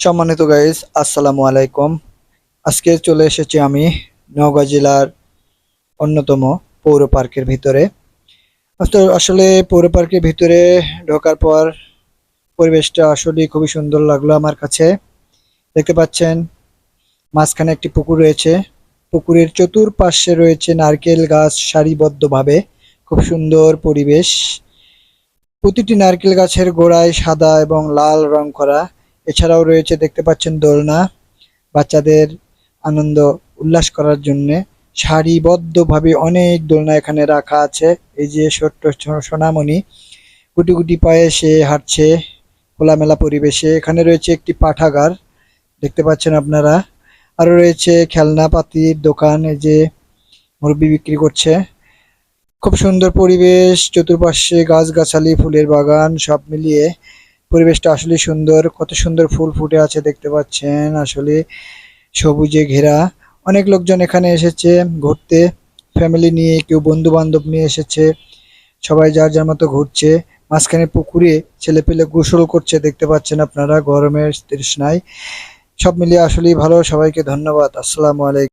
সম্মানিত গাইস, আসসালামু আলাইকুম। আজকে চলে এসেছি আমি নওগাঁ জেলার অন্যতম পৌর পার্কের ভিতরে। আসলে পৌর পার্কের ভিতরে ঢোকার পর পরিবেশটা আসলে খুবই সুন্দর লাগলো আমার কাছে। দেখতে পাচ্ছেন মাঝখানে একটি পুকুর রয়েছে। পুকুরের চতুর্পাশে রয়েছে নারকেল গাছ সারিবদ্ধভাবে। খুব সুন্দর পরিবেশ। প্রতিটি নারকেল গাছের গোড়ায় সাদা এবং লাল রং করা। এছাড়াও রয়েছে, দেখতে পাচ্ছেন, দোলনা। বাচ্চাদের আনন্দ উল্লাস করার জন্যে সারিবদ্ধভাবে অনেক দোলনা এখানে রাখা আছে। এই যে ছোট্ট সোনামণি গুটি গুটি পায়ে সে হাঁটছে খোলামেলা পরিবেশে। এখানে রয়েছে একটি পাঠাগার, দেখতে পাচ্ছেন আপনারা। আরো রয়েছে খেলনাপাতির দোকান, এই যে মুরব্বি বিক্রি করছে। খুব সুন্দর পরিবেশ, চতুর্পাশে গাছগাছালি, ফুলের বাগান, সব মিলিয়ে পরিবেশটা আসলে সুন্দর। কত সুন্দর ফুল ফুটে আছে দেখতে পাচ্ছেন, আসলে সবুজে ঘেরা। অনেক লোকজন এখানে এসেছে ঘুরতে, ফ্যামিলি নিয়ে, কেউ বন্ধু বান্ধব নিয়ে এসেছে। সবাই যার যার মতো ঘুরছে। মাঝখানে পুকুরে ছেলেপেলে গোসল করছে, দেখতে পাচ্ছেন আপনারা, গরমের তৃষ্ণায়। সব মিলিয়ে আসলেই ভালো। সবাইকে ধন্যবাদ। আসসালামু আলাইকুম।